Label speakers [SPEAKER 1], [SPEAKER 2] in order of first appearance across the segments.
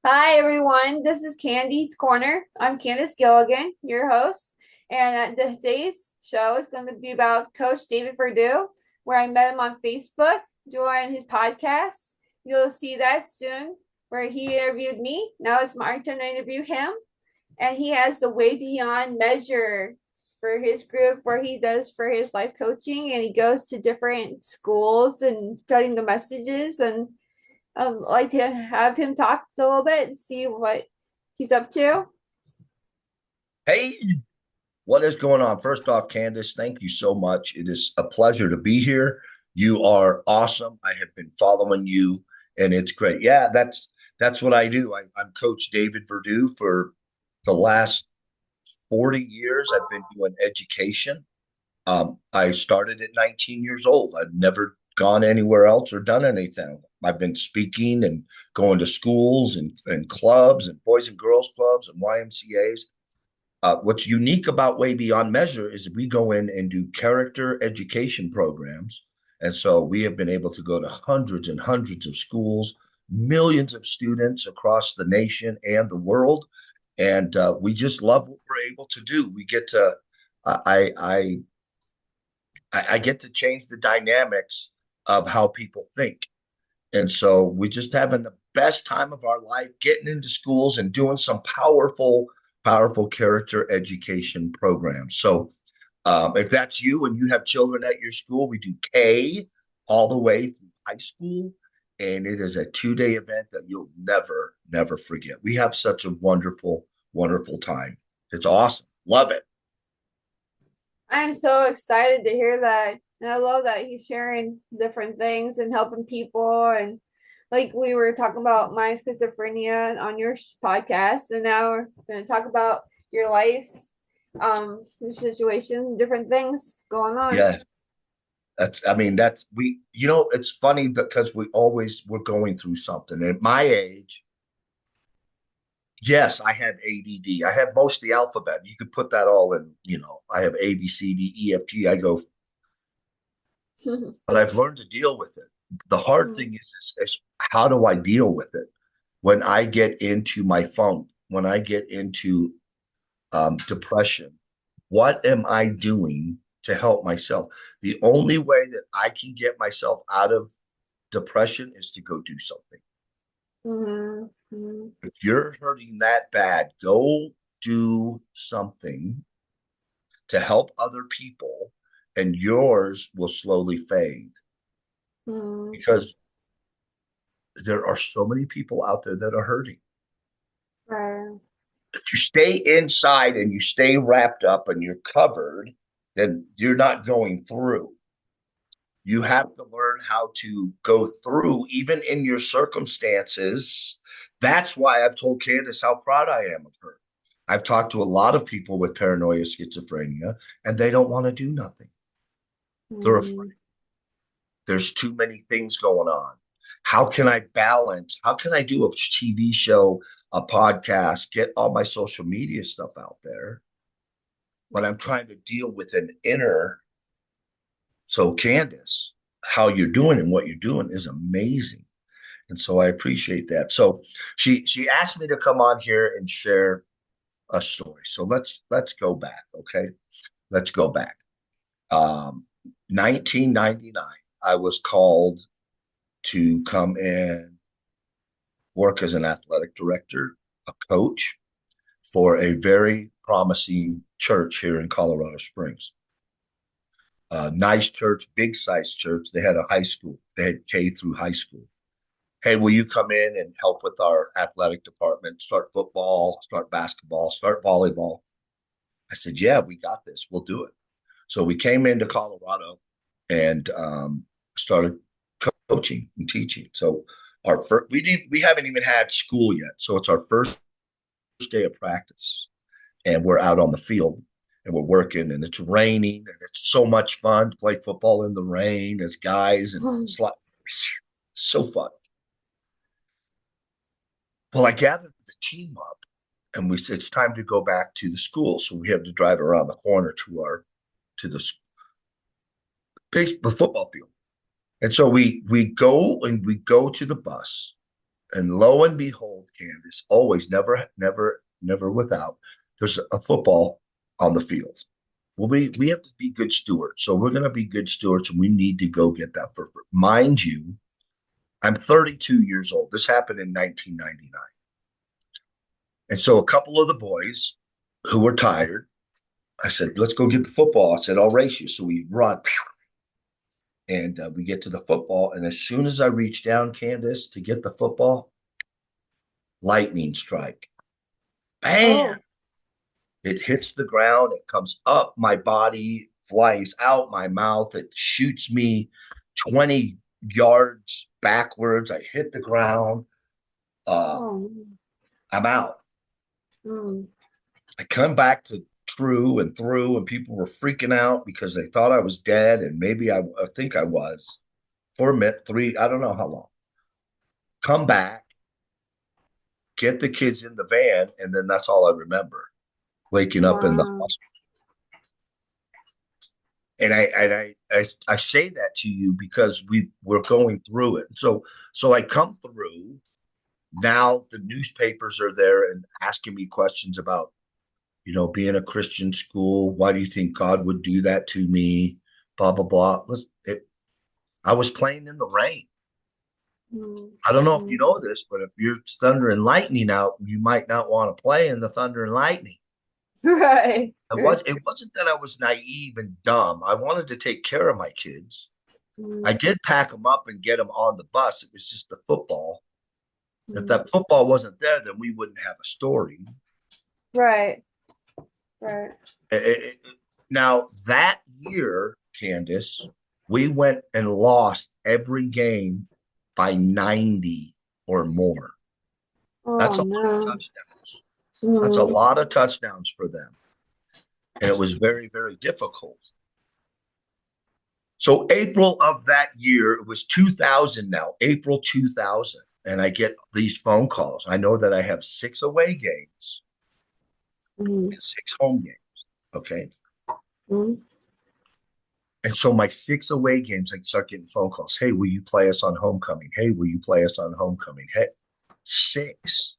[SPEAKER 1] Hi everyone, this is Candy's Corner. I'm Candace Gilligan, your host, and today's show is going to be about Coach David Verdu, where I met him on Facebook during his podcast. You'll see that soon, where he interviewed me. Now it's my turn to interview him, and he has the Way Beyond measure for his group, where he does for his life coaching, and he goes to different schools and spreading the messages and I'd like to have him talk a little bit and see what he's up to.
[SPEAKER 2] Hey, what is going on? First off, Candace, thank you so much. It is a pleasure to be here. You are awesome. I have been following you, and it's great. Yeah, that's what I do. I'm Coach David Verdu for the last 40 years. I've been doing education. I started at 19 years old. I've never gone anywhere else or done anything. I've been speaking and going to schools and clubs and boys and girls clubs and YMCA's. What's unique about Way Beyond Measure is we go in and do character education programs. And so we have been able to go to hundreds and hundreds of schools, millions of students across the nation and the world. And we just love what we're able to do. We get to, I, I, I get to change the dynamics of how people think. And so we're just having the best time of our life getting into schools and doing some powerful character education programs. So if that's you and you have children at your school, we do K all the way through high school. And it is a 2 day event that you'll never forget. We have such a wonderful time. It's awesome. Love it.
[SPEAKER 1] I'm so excited to hear that. And I love that he's sharing different things and helping people. And like we were talking about my schizophrenia on your podcast, and now we're going to talk about your life, situations, different things going on.
[SPEAKER 2] Yeah. I mean, it's funny because we're going through something. At my age, yes, I had ADD. I have most of the alphabet. You could put that all in, I have A, B, C, D, E, F, G. I go, but I've learned to deal with it. The hard thing is how do I deal with it when I get into my funk, when I get into depression? What am I doing to help myself? The only way that I can get myself out of depression is to go do something.
[SPEAKER 1] Mm-hmm.
[SPEAKER 2] If you're hurting that bad, go do something to help other people, and yours will slowly fade
[SPEAKER 1] Mm-hmm.
[SPEAKER 2] because there are so many people out there that are hurting.
[SPEAKER 1] Right.
[SPEAKER 2] If you stay inside and you stay wrapped up and you're covered, then you're not going through. You have to learn how to go through, even in your circumstances. That's why I've told Candace how proud I am of her. I've talked to a lot of people with paranoia, schizophrenia, and they don't want to do nothing. They're
[SPEAKER 1] Mm-hmm.
[SPEAKER 2] afraid. There's too many things going on. How can I balance? How can I do a TV show, a podcast, get all my social media stuff out there when I'm trying to deal with an inner? So, Candace, how you're doing and what you're doing is amazing. And so I appreciate that. So she asked me to come on here and share a story. So let's go back, okay? Let's go back. 1999, I was called to come and work as an athletic director, a coach for a very promising church here in Colorado Springs. Nice church, big size church. They had a high school. They had K through high school. Hey, will you come in and help with our athletic department, start football, start basketball, start volleyball? I said, yeah, we got this. We'll do it. So we came into Colorado and started coaching and teaching. So we haven't even had school yet. So it's our first day of practice, and we're out on the field and we're working, and it's raining, and it's so much fun to play football in the rain as guys, and it's like so fun. Well, I gathered the team up and we said it's time to go back to the school. So we had to drive around the corner to the football field. And so we go to the bus And lo and behold, Candace, always, never without, there's a football on the field. Well, we have to be good stewards. So we're going to be good stewards and we need to go get that for mind you, I'm 32 years old. This happened in 1999. And so a couple of the boys who were tired, I said, let's go get the football. I said, I'll race you. So we run and we get to the football. And as soon as I reach down, Candace, to get the football, lightning strike. Bam!
[SPEAKER 1] Oh,
[SPEAKER 2] It hits the ground. It comes up my body, flies out my mouth. It shoots me 20 yards backwards. I hit the ground. Uh,
[SPEAKER 1] oh,
[SPEAKER 2] I'm out.
[SPEAKER 1] mm,
[SPEAKER 2] I come back to true and through, and people were freaking out because they thought I was dead, and maybe I think I was for a minute, three, I don't know how long. Come back, get the kids in the van, and then that's all I remember. Waking up in the
[SPEAKER 1] wow.
[SPEAKER 2] hospital. And I say that to you because we're going through it. So I come through. Now the newspapers are there and asking me questions about, being a Christian school. Why do you think God would do that to me? Blah blah blah. I was playing in the rain.
[SPEAKER 1] Mm,
[SPEAKER 2] I don't know if you
[SPEAKER 1] mm.
[SPEAKER 2] know this, but if you're thunder and lightning out, you might not want to play in the thunder and lightning.
[SPEAKER 1] Right.
[SPEAKER 2] It wasn't that I was naive and dumb. I wanted to take care of my kids. I
[SPEAKER 1] Mm,
[SPEAKER 2] did pack them up and get them on the bus. It was just the football. If
[SPEAKER 1] mm.
[SPEAKER 2] that football wasn't there, then we wouldn't have a story.
[SPEAKER 1] Right. Right.
[SPEAKER 2] Now, that year, Candace, we went and lost every game by 90 or more.
[SPEAKER 1] Oh
[SPEAKER 2] That's a lot of
[SPEAKER 1] no.
[SPEAKER 2] touchdowns. That's a
[SPEAKER 1] Mm.
[SPEAKER 2] lot of touchdowns for them. And it was very, very difficult. So, April of that year, it was 2000 now, April 2000. And I get these phone calls. I know that I have 6 away games
[SPEAKER 1] Mm.
[SPEAKER 2] and 6 home games. Okay.
[SPEAKER 1] Mm.
[SPEAKER 2] And so my 6 away games, I start getting phone calls. Hey, will you play us on homecoming? Hey, will you play us on homecoming? Hey, six.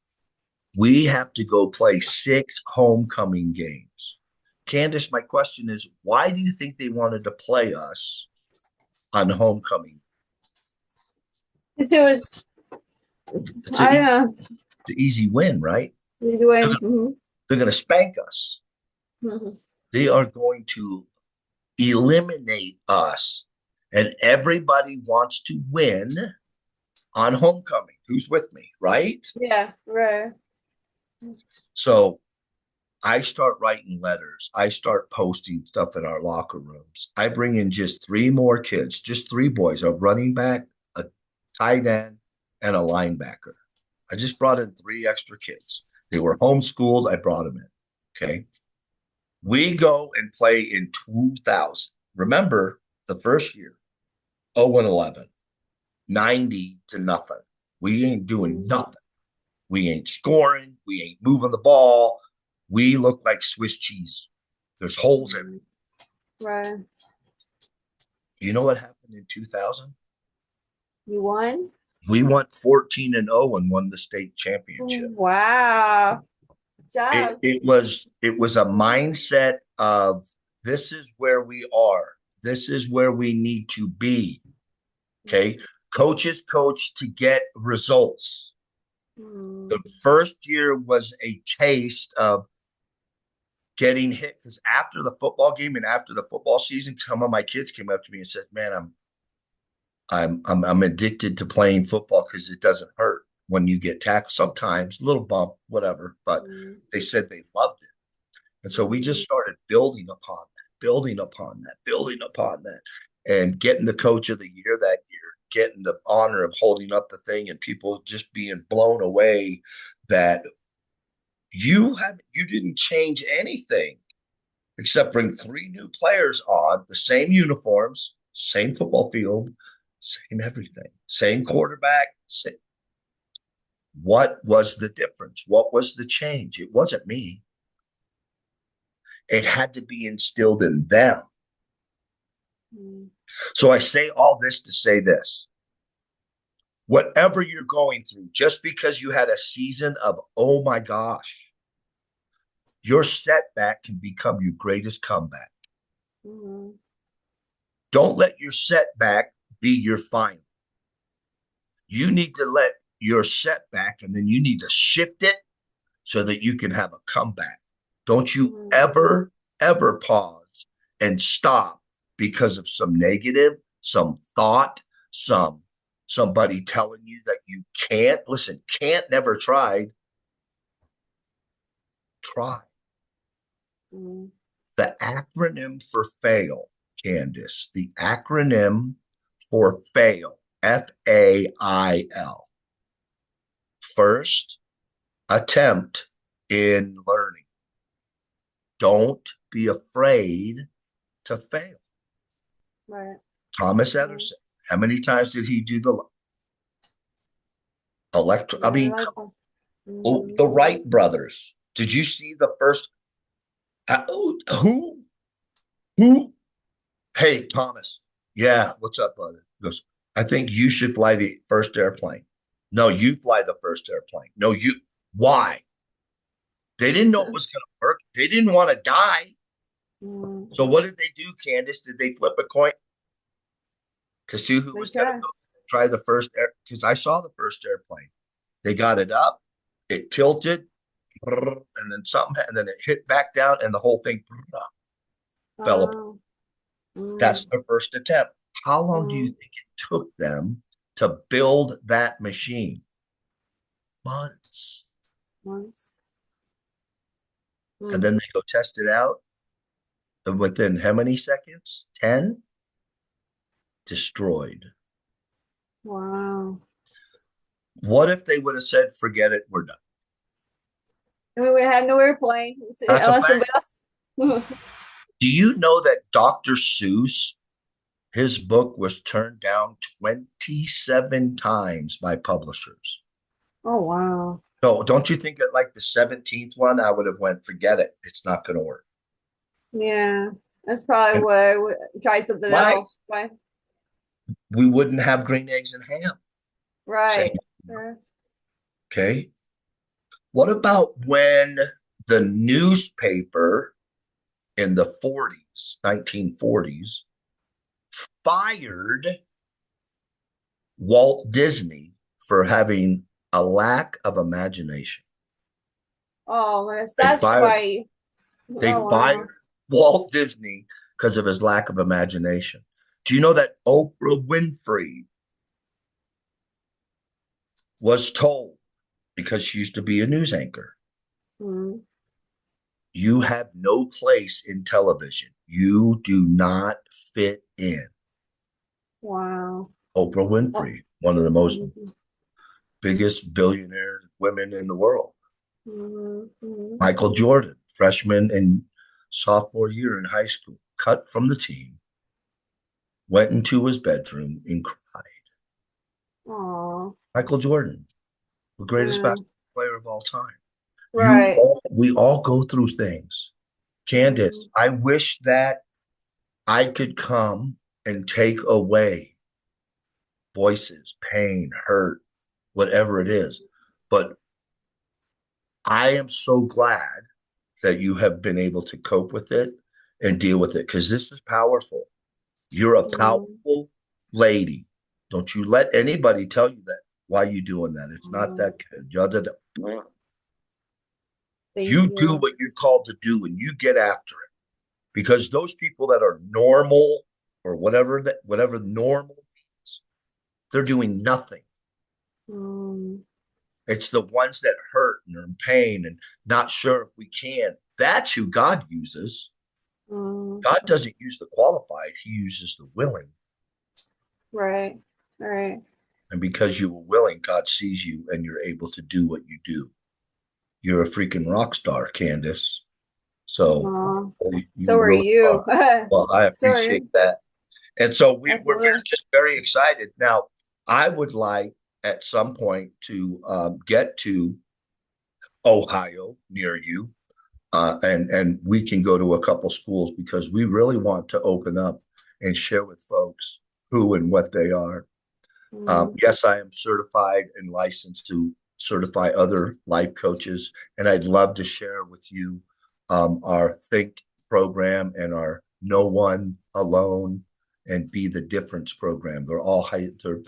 [SPEAKER 2] We have to go play 6 homecoming games. Candace, my question is, why do you think they wanted to play us on homecoming?
[SPEAKER 1] It was,
[SPEAKER 2] It's an
[SPEAKER 1] I
[SPEAKER 2] easy,
[SPEAKER 1] don't
[SPEAKER 2] easy win, right?
[SPEAKER 1] know. He's away. Mm-hmm.
[SPEAKER 2] They're going to spank us.
[SPEAKER 1] Mm-hmm.
[SPEAKER 2] They are going to eliminate us. And everybody wants to win on homecoming. Who's with me, right?
[SPEAKER 1] Yeah. Right.
[SPEAKER 2] So I start writing letters. I start posting stuff in our locker rooms. I bring in just 3 more kids, just 3 boys, a running back, a tight end, and a linebacker. I just brought in 3 extra kids. They were homeschooled. I brought them in. Okay. We go and play in 2000. Remember the first year, 0 and 11, 90 to nothing. We ain't doing
[SPEAKER 1] Mm.
[SPEAKER 2] nothing. We ain't scoring. We ain't moving the ball. We look like Swiss cheese. There's holes everywhere.
[SPEAKER 1] Mm. Right.
[SPEAKER 2] You know what happened in 2000?
[SPEAKER 1] You won?
[SPEAKER 2] We went 14-0 and won the state championship.
[SPEAKER 1] Wow. Good
[SPEAKER 2] It,
[SPEAKER 1] job.
[SPEAKER 2] it was it was a mindset of this is where we are. This is where we need to be. Okay. Coaches coach to get results. The
[SPEAKER 1] Mm.
[SPEAKER 2] first year was a taste of getting hit because after the football game and after the football season, some of my kids came up to me and said, "Man, I'm addicted to playing football because it doesn't hurt when you get tackled. Sometimes a little bump, whatever." But
[SPEAKER 1] Mm.
[SPEAKER 2] they said they loved it, and so we just
[SPEAKER 1] Mm.
[SPEAKER 2] started building upon that, building upon that, building upon that, and getting the coach of the year that year, getting the honor of holding up the thing, and people just being blown away that you didn't change anything except bring 3 new players on the same uniforms, same football field, same everything, same quarterback. What was the difference? What was the change? It wasn't me. It had to be instilled in them.
[SPEAKER 1] Mm.
[SPEAKER 2] So I say all this to say this. Whatever you're going through, just because you had a season of, oh my gosh, your setback can become your greatest comeback.
[SPEAKER 1] Mm-hmm.
[SPEAKER 2] Don't let your setback be your final. You need to let your setback, and then you need to shift it so that you can have a comeback. Don't you
[SPEAKER 1] Mm-hmm.
[SPEAKER 2] ever pause and stop because of some negative, some thought, somebody telling you that you can't. Listen, can't never tried. Try.
[SPEAKER 1] Mm-hmm.
[SPEAKER 2] The acronym for fail, Candace, the acronym for fail, FAIL. First, attempt in learning. Don't be afraid to fail.
[SPEAKER 1] Right.
[SPEAKER 2] Thomas
[SPEAKER 1] Mm-hmm.
[SPEAKER 2] Edison, how many times did he do the electro? I
[SPEAKER 1] Yeah, I
[SPEAKER 2] mean,
[SPEAKER 1] like
[SPEAKER 2] come
[SPEAKER 1] that.
[SPEAKER 2] on.
[SPEAKER 1] Mm-hmm.
[SPEAKER 2] The Wright brothers. Did you see the first? Who? Who? Hey, Thomas. Yeah, what's up, brother? He goes, I think you should fly the first airplane. No, you fly the first airplane. No, you. Why? They didn't know it was going to work. They didn't want to die.
[SPEAKER 1] Mm-hmm.
[SPEAKER 2] So what did they do, Candace? Did they flip a coin to see who
[SPEAKER 1] They
[SPEAKER 2] was going to
[SPEAKER 1] try.
[SPEAKER 2] go try the first air? Because I saw the first airplane. They got it up, it tilted, and then something, and then it hit back down, and the whole thing fell apart.
[SPEAKER 1] Oh. Mm-hmm.
[SPEAKER 2] That's their first attempt. How long do you
[SPEAKER 1] Mm-hmm.
[SPEAKER 2] think it took them to build that machine? Months.
[SPEAKER 1] Once.
[SPEAKER 2] And
[SPEAKER 1] Mm.
[SPEAKER 2] then they go test it out. And within how many seconds? 10? Destroyed.
[SPEAKER 1] Wow.
[SPEAKER 2] What if they would have said, forget it, we're done?
[SPEAKER 1] I mean, we have no airplane
[SPEAKER 2] That's a
[SPEAKER 1] unless
[SPEAKER 2] fact.
[SPEAKER 1] somebody else.
[SPEAKER 2] Do you know that Dr. Seuss, his book was turned down 27 times by publishers?
[SPEAKER 1] Oh, wow.
[SPEAKER 2] So don't you think at like the 17th one, I would have went, forget it. It's not going to work.
[SPEAKER 1] Yeah. That's probably
[SPEAKER 2] And
[SPEAKER 1] why we tried something
[SPEAKER 2] why?
[SPEAKER 1] else. Why?
[SPEAKER 2] We wouldn't have green eggs and ham. Same.
[SPEAKER 1] Right. Sure.
[SPEAKER 2] Okay. What about when the newspaper in the 40s, 1940s, fired Walt Disney for having a lack of imagination?
[SPEAKER 1] Oh, my gosh.
[SPEAKER 2] They
[SPEAKER 1] That's
[SPEAKER 2] fired
[SPEAKER 1] why.
[SPEAKER 2] they
[SPEAKER 1] Oh,
[SPEAKER 2] fired
[SPEAKER 1] wow.
[SPEAKER 2] Walt Disney because of his lack of imagination. Do you know that Oprah Winfrey was told, because she used to be a news anchor,
[SPEAKER 1] Mm.
[SPEAKER 2] you have no place in television. You do not fit in.
[SPEAKER 1] Wow.
[SPEAKER 2] Oprah
[SPEAKER 1] Oh.
[SPEAKER 2] Winfrey, one of the most
[SPEAKER 1] Mm-hmm.
[SPEAKER 2] biggest billionaire women in the world.
[SPEAKER 1] Mm-hmm.
[SPEAKER 2] Michael Jordan, freshman and sophomore year in high school, cut from the team, went into his bedroom and cried.
[SPEAKER 1] Oh.
[SPEAKER 2] Michael Jordan, the greatest
[SPEAKER 1] Yeah.
[SPEAKER 2] basketball player of all time.
[SPEAKER 1] Right.
[SPEAKER 2] We all go through things. Candace,
[SPEAKER 1] Mm-hmm.
[SPEAKER 2] I wish that I could come and take away voices, pain, hurt, whatever it is. But I am so glad that you have been able to cope with it and deal with it, because this is powerful. You're a
[SPEAKER 1] Mm-hmm.
[SPEAKER 2] powerful lady. Don't you let anybody tell you that. Why are you doing that? It's not
[SPEAKER 1] Mm-hmm.
[SPEAKER 2] that good.
[SPEAKER 1] Thank
[SPEAKER 2] You do
[SPEAKER 1] you.
[SPEAKER 2] what you're called to do and you get after it. Because those people that are normal, or whatever normal means, they're doing nothing.
[SPEAKER 1] Mm-hmm.
[SPEAKER 2] It's the ones that hurt and are in pain and not sure if we can. That's who God uses. God doesn't use the qualified, he uses the willing.
[SPEAKER 1] Right. Right.
[SPEAKER 2] And because you were willing, God sees you and you're able to do what you do. You're a freaking rock star, Candace. So
[SPEAKER 1] Aw.
[SPEAKER 2] you
[SPEAKER 1] So are
[SPEAKER 2] really
[SPEAKER 1] you.
[SPEAKER 2] are. Well, I
[SPEAKER 1] So are
[SPEAKER 2] appreciate
[SPEAKER 1] you.
[SPEAKER 2] that. And so we're
[SPEAKER 1] Absolutely.
[SPEAKER 2] just very excited. Now, I would like at some point to get to Ohio near you, and we can go to a couple schools, because we really want to open up and share with folks who and what they are.
[SPEAKER 1] Mm.
[SPEAKER 2] Yes, I am certified and licensed to certify other life coaches, and I'd love to share with you our Think program and our No One Alone and Be the Difference program. They're all they're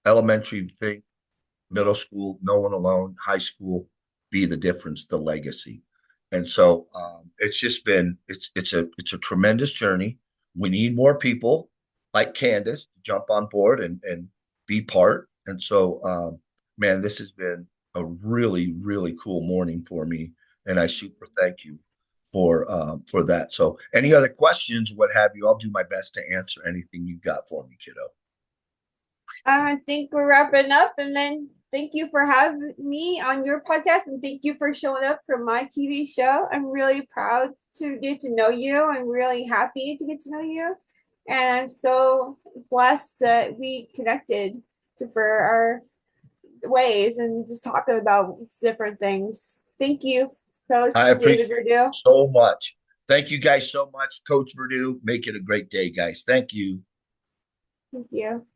[SPEAKER 2] elementary Think, middle school, No One Alone, high school, Be the Difference, the legacy. And so it's just been it's a tremendous journey. We need more people like Candace to jump on board and be part. And so man, this has been a really, really cool morning for me. And I super thank you for that. So any other questions, what have you, I'll do my best to answer anything you got for me, kiddo.
[SPEAKER 1] I think we're wrapping up, and then thank you for having me on your podcast, and thank you for showing up for my TV show. I'm really proud to get to know you. I'm really happy to get to know you, and I'm so blessed that we connected for our ways and just talking about different things. Thank you, Coach
[SPEAKER 2] I
[SPEAKER 1] David
[SPEAKER 2] appreciate
[SPEAKER 1] Verdu.
[SPEAKER 2] it so much. Thank you guys so much. Coach Verdu, make it a great day, guys. Thank you.
[SPEAKER 1] Thank you.